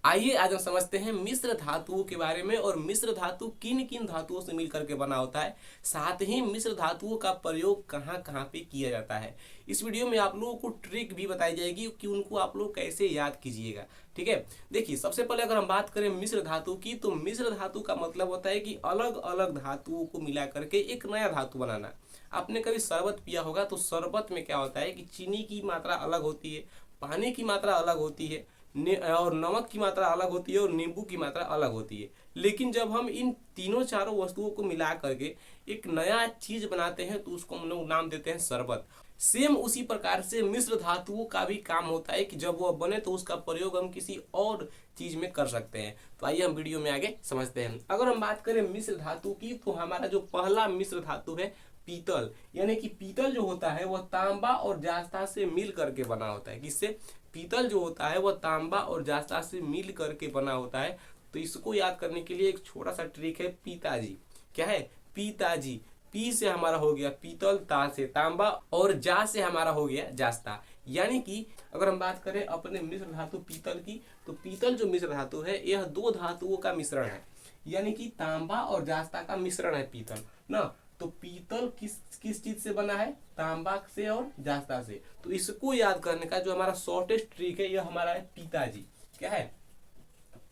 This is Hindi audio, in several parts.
आइए आज हम समझते हैं मिश्र धातुओं के बारे में और मिश्र धातु किन किन धातुओं से मिलकर के बना होता है, साथ ही मिश्र धातुओं का प्रयोग कहाँ कहाँ पे किया जाता है। इस वीडियो में आप लोगों को ट्रिक भी बताई जाएगी कि उनको आप लोग कैसे याद कीजिएगा। ठीक है, देखिए सबसे पहले अगर हम बात करें मिश्र धातु की, तो मिश्र धातु का मतलब होता है कि अलग अलग धातुओं को मिला करके एक नया धातु बनाना। आपने कभी शरबत पिया होगा तो शरबत में क्या होता है कि चीनी की मात्रा अलग होती है, पानी की मात्रा अलग होती है और नमक की मात्रा अलग होती है और नींबू की मात्रा अलग होती है। लेकिन जब हम इन तीनों चारों वस्तुओं को मिला करके एक नया चीज बनाते हैं तो उसको हम लोग नाम देते हैं शरबत। सेम उसी प्रकार से मिश्र धातुओं का भी काम होता है कि जब वह बने तो उसका प्रयोग हम किसी और चीज में कर सकते हैं। तो आइए हम वीडियो में आगे समझते हैं। अगर हम बात करें मिश्र धातु की, तो हमारा जो पहला मिश्र धातु है पीतल, यानी कि पीतल जो होता है वह तांबा और जास्ता से मिल करके बना होता है। किससे? पीतल जो होता है वह तांबा और जास्ता से मिल करके बना होता है। तो इसको याद करने के लिए एक छोटा सा ट्रिक है, पिताजी। क्या है? पिताजी। पी से हमारा हो गया पीतल, ता से तांबा और जा से हमारा हो गया जास्ता। यानी कि अगर हम बात करें अपने मिश्र धातु पीतल की, तो पीतल जो मिश्र धातु है यह दो धातुओं का मिश्रण है, यानी कि तांबा और जास्ता का मिश्रण है पीतल ना। तो पीतल किस किस चीज से बना है? तांबा से और जास्ता से। तो इसको याद करने का जो हमारा शॉर्टेस्ट ट्रिक है यह हमारा है पिताजी। क्या है?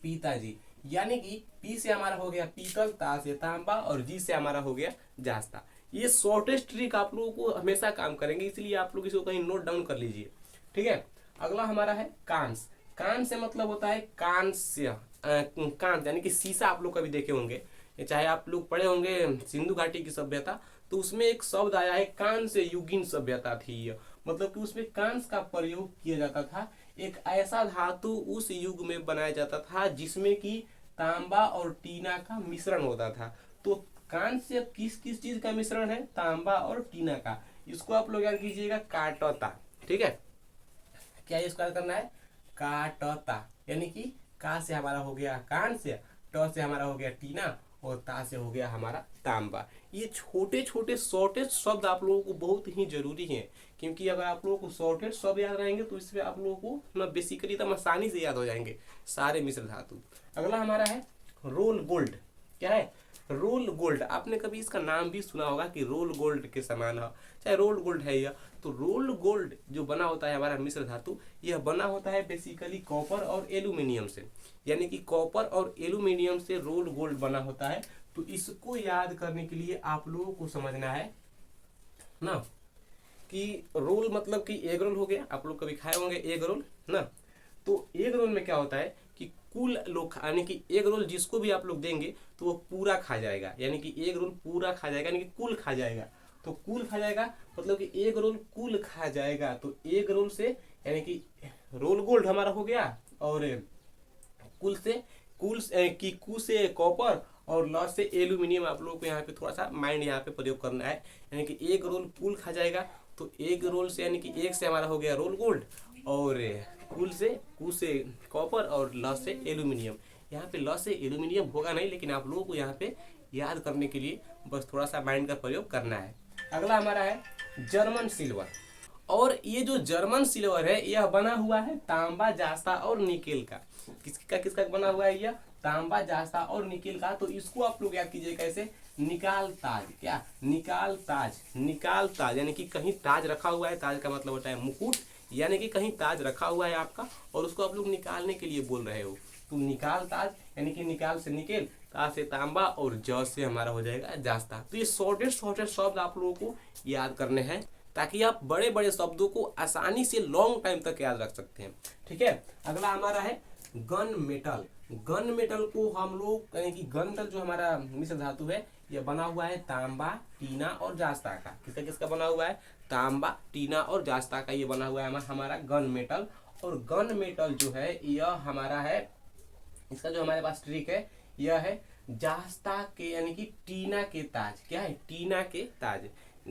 पिताजी। यानी कि पी से हमारा हो गया पीतल, ता से तांबा और जी से हमारा हो गया जास्ता। ये शॉर्टेस्ट ट्रिक आप लोगों को हमेशा काम करेंगे, इसलिए आप लोग इसको कहीं नोट डाउन कर लीजिए। ठीक है, अगला हमारा है कांस। कांस से मतलब होता है कांस्य। कांस यानी कि शीशा आप लोग कभी देखे होंगे, चाहे आप लोग पढ़े होंगे सिंधु घाटी की सभ्यता, तो उसमें एक शब्द आया है कांस्य युगीन सभ्यता थी। मतलब कि उसमें कांस का प्रयोग किया जाता था। एक ऐसा धातु उस युग में बनाया जाता था जिसमें कि तांबा और टीना का मिश्रण होता था। तो कांस्य किस किस चीज का मिश्रण है? तांबा और टीना का। इसको आप लोग याद कीजिएगा, काटता। ठीक है, क्या इसको याद करना है? काटता। यानी कि का से हमारा हो गया कांस्य, ट से हमारा हो गया टीना और ता से हो गया हमारा तांबा। ये छोटे छोटे शॉर्टेज शब्द आप लोगों को बहुत ही जरूरी हैं, क्योंकि अगर आप लोगों को शॉर्टेज शब्द याद रहेंगे तो इससे आप लोगों को ना बेसिकली एकदम आसानी से याद हो जाएंगे सारे मिश्र धातु। अगला हमारा है रोल गोल्ड। क्या है? Roll gold. आपने कभी इसका नाम भी सुना होगा कि रोल गोल्ड के समान है, चाहे रोल गोल्ड है यह। तो रोल गोल्ड जो बना होता है हमारा मिश्र धातु, यह बना होता है बेसिकली कॉपर और एल्यूमिनियम से। यानी कि कॉपर और एल्यूमिनियम से रोल गोल्ड बना होता है। तो इसको याद करने के लिए आप लोगों को समझना है ना कि रोल मतलब कि एग रोल हो गया, आप लोग कभी खाए होंगे एग रोल ना। तो एग रोल में क्या होता है कि कुल लोग, यानी कि एग रोल जिसको भी आप लोग देंगे तो वो पूरा खा जाएगा, यानी कि एग रोल पूरा खा जाएगा, यानी कि कुल खा जाएगा। तो कुल खा जाएगा मतलब कि एग रोल कुल खा जाएगा। तो एग रोल से यानी कि रोल गोल्ड हमारा हो गया, और कुल से की कु से कॉपर और ल से एल्यूमिनियम। आप लोगों को यहाँ पे थोड़ा सा माइंड यहाँ पे प्रयोग करना है, यानी कि एक रोल कुल खा जाएगा। तो एक रोल से यानी कि एक से हमारा हो गया रोल गोल्ड, और कुल से कु से कॉपर और ल से एल्यूमिनियम। यहाँ पे ल से एल्यूमिनियम होगा नहीं, लेकिन आप लोगों को यहाँ पे याद करने के लिए बस थोड़ा सा माइंड का प्रयोग करना है। अगला हमारा है जर्मन सिल्वर। और ये जो जर्मन सिल्वर है यह बना हुआ है तांबा, जास्ता और निकेल का। किसका किसका बना हुआ है यह? तांबा, जास्ता और निकेल का। तो इसको आप लोग याद कीजिए कैसे? निकाल ताज। क्या? निकाल ताज। निकाल ताज यानी कि कहीं ताज रखा हुआ है, ताज का मतलब होता है मुकुट, यानी कि कहीं ताज रखा हुआ है आपका और उसको आप लोग निकालने के लिए बोल रहे हो। तो निकाल ताज यानी कि निकाल से निकेल, ता से तांबा और ज से हमारा हो जाएगा जास्ता। तो ये शॉर्टेस्ट शब्द आप लोगों को याद करने हैं ताकि आप बड़े बड़े शब्दों को आसानी से लॉन्ग टाइम तक याद रख सकते हैं। ठीक है, अगला हमारा है गन मेटल। गन मेटल को हम लोग यानी कि गन मेटल जो हमारा मिश्र धातु है यह बना हुआ है तांबा, टीना और जास्ता का। किसका किसका बना हुआ है? तांबा, टीना और जास्ता का ये बना हुआ है हमारा गन मेटल। और गन मेटल जो है यह हमारा है, इसका जो हमारे पास ट्रिक है यह है जास्ता के यानी कि टीना के ताज। क्या है? टीना के ताज।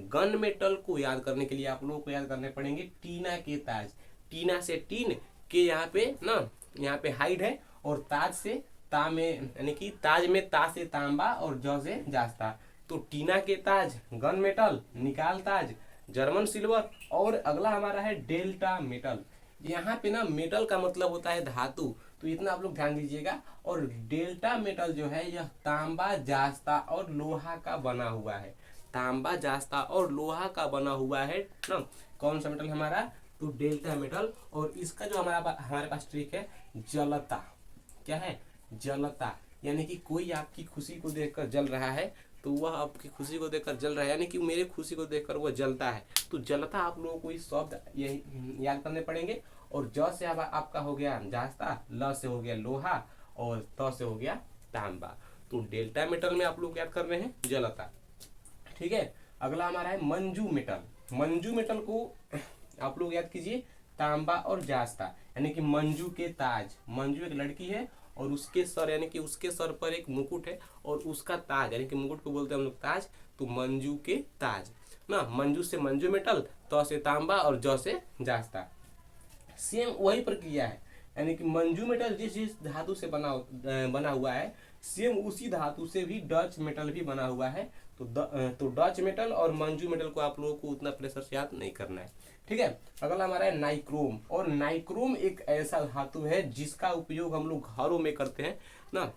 गन मेटल को याद करने के लिए आप लोगों को याद करने पड़ेंगे टीना के ताज। टीना से टीन के यहाँ पे ना, यहाँ पे हाइड है, और ताज से ता में यानी कि ताज में ता से तांबा और ज से जास्ता। तो टीना के ताज, गन मेटल, निकाल ताज, जर्मन सिल्वर। और अगला हमारा है डेल्टा मेटल। यहाँ पे ना मेटल का मतलब होता है धातु, तो इतना आप लोग ध्यान दीजिएगा। और डेल्टा मेटल जो है यह तांबा, जास्ता और लोहा का बना हुआ है। तांबा, जास्ता और लोहा का बना हुआ है ना। कौन सा मेटल हमारा? तो डेल्टा मेटल। और इसका जो हमारे पास ट्रिक है, जलता। क्या है? जलता। यानी कि कोई आपकी खुशी को देखकर जल रहा है तो वह आपकी खुशी को देखकर जल रहा है, यानी कि मेरे खुशी को देखकर वह जलता है। तो जलता आप लोगों को इस शब्द यही याद करने पड़ेंगे। और ज से आपका हो गया जास्ता, ल से हो गया लोहा और त से हो गया तांबा। तो डेल्टा मेटल में आप लोग याद कर रहे हैं जलता। ठीक है। अगला हमारा है मंजू मेटल। मंजू मेटल को आप लोग याद कीजिए, तांबा और जास्ता, यानी कि मंजू के ताज। मंजू एक लड़की है और उसके सर, यानी कि उसके सर पर एक मुकुट है और उसका ताज, यानी कि मुकुट को बोलते हैं हम लोग ताज। तो मंजू के ताज ना। मंजू से मंजू मेटल, त से तांबा और ज से जास्ता। सेम वही प्रक्रिया है, यानी कि मंजू मेटल जिस धातु से बना हुआ है, सेम उसी धातु से भी डच मेटल भी बना हुआ है। तो डच मेटल और मंजू मेटल को आप लोगों को उतना प्रेशर से याद नहीं करना है। ठीक है। अगला हमारा है नाइक्रोम। और नाइक्रोम एक ऐसा धातु है जिसका उपयोग हम लोग घरों में करते हैं ना।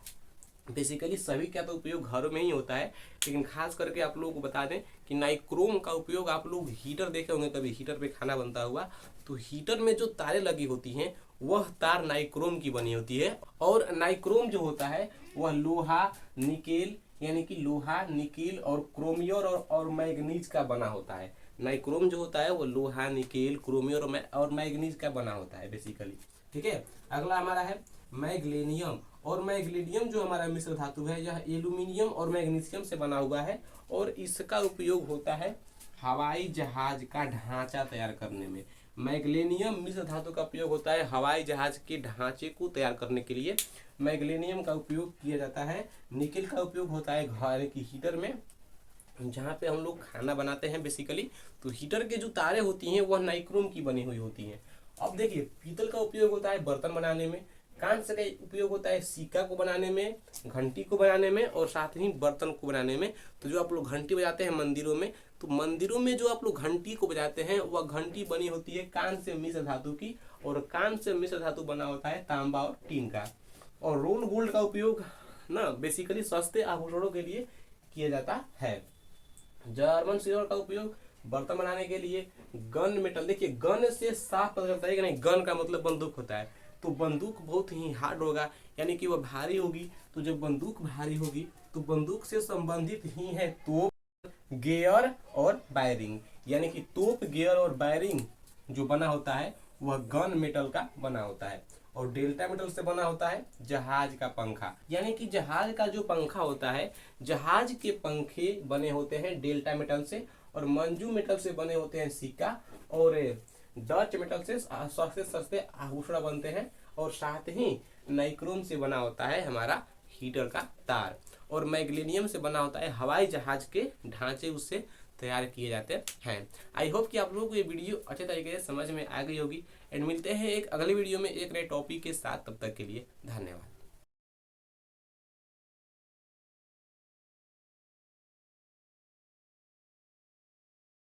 बेसिकली सभी का तो उपयोग घरों में ही होता है, लेकिन खास करके आप लोगों को बता दें कि नाइक्रोम का उपयोग आप लोग हीटर देखे होंगे कभी, हीटर पे खाना बनता हुआ, तो हीटर में जो तारें लगी होती हैं वह तार नाइक्रोम की बनी होती है। और नाइक्रोम जो होता है वह लोहा, निकेल, यानी कि लोहा, निकेल और क्रोमियम और मैग्नीज का बना होता है। नाइक्रोम जो होता है वो लोहा, निकेल, क्रोमियम और मैग्नीज का बना होता है बेसिकली। ठीक है। अगला हमारा है मैग्नीशियम। और मैग्नीशियम जो हमारा मिश्र धातु है यह एल्यूमिनियम और मैग्नीशियम से बना हुआ है और इसका उपयोग होता है हवाई जहाज का ढांचा तैयार करने में। मैग्नीशियम मिश्र धातु का उपयोग होता है हवाई जहाज के ढांचे को तैयार करने के लिए। मैग्नीशियम का उपयोग किया जाता है। निकेल का उपयोग होता है घर की हीटर में, जहाँ पे हम लोग खाना बनाते हैं बेसिकली। तो हीटर के जो तारें होती हैं वह नाइक्रोम की बनी हुई होती हैं। अब देखिए, पीतल का उपयोग होता है बर्तन बनाने में, कांस्य का उपयोग होता है सिक्का को बनाने में, घंटी को बनाने में और साथ ही बर्तन को बनाने में। तो जो आप लोग घंटी बजाते हैं मंदिरों में, तो मंदिरों में जो आप लोग घंटी को बजाते हैं वह घंटी बनी होती है कांस्य मिश्र धातु की, और कांस्य मिश्र धातु बना होता है तांबा और टीन का। और रोल गोल्ड का उपयोग ना बेसिकली सस्ते आभूषणों के लिए किया जाता है। जर्मन सिल्वर का उपयोग बर्तन बनाने के लिए। गन मेटल, देखिए गन से साफ पता चलता है कि नहीं, गन का मतलब बंदूक होता है। तो बंदूक बहुत ही हार्ड होगा, यानी कि वह भारी होगी। तो जब बंदूक भारी होगी तो बंदूक से संबंधित ही है तोप, गियर और वायरिंग, यानी कि तोप, गियर और वायरिंग जो बना होता है वह गन मेटल का बना होता है। और डेल्टा मेटल से बना होता है जहाज का पंखा, यानी कि जहाज का जो पंखा होता है, जहाज के पंखे बने होते हैं डेल्टा मेटल से। और मंजू मेटल से बने होते हैं सिक्का, और डच मेटल से सस्ते सस्ते आभूषण बनते हैं। और साथ ही नाइक्रोम से बना होता है हमारा हीटर का तार, और मैग्नीशियम से बना होता है हवाई जहाज के ढांचे उससे तैयार किए जाते हैं। आई होप कि आप लोगों को ये वीडियो अच्छे तरीके से समझ में आ गई होगी। एंड मिलते हैं एक अगले वीडियो में एक नए टॉपिक के साथ। तब तक के लिए धन्यवाद।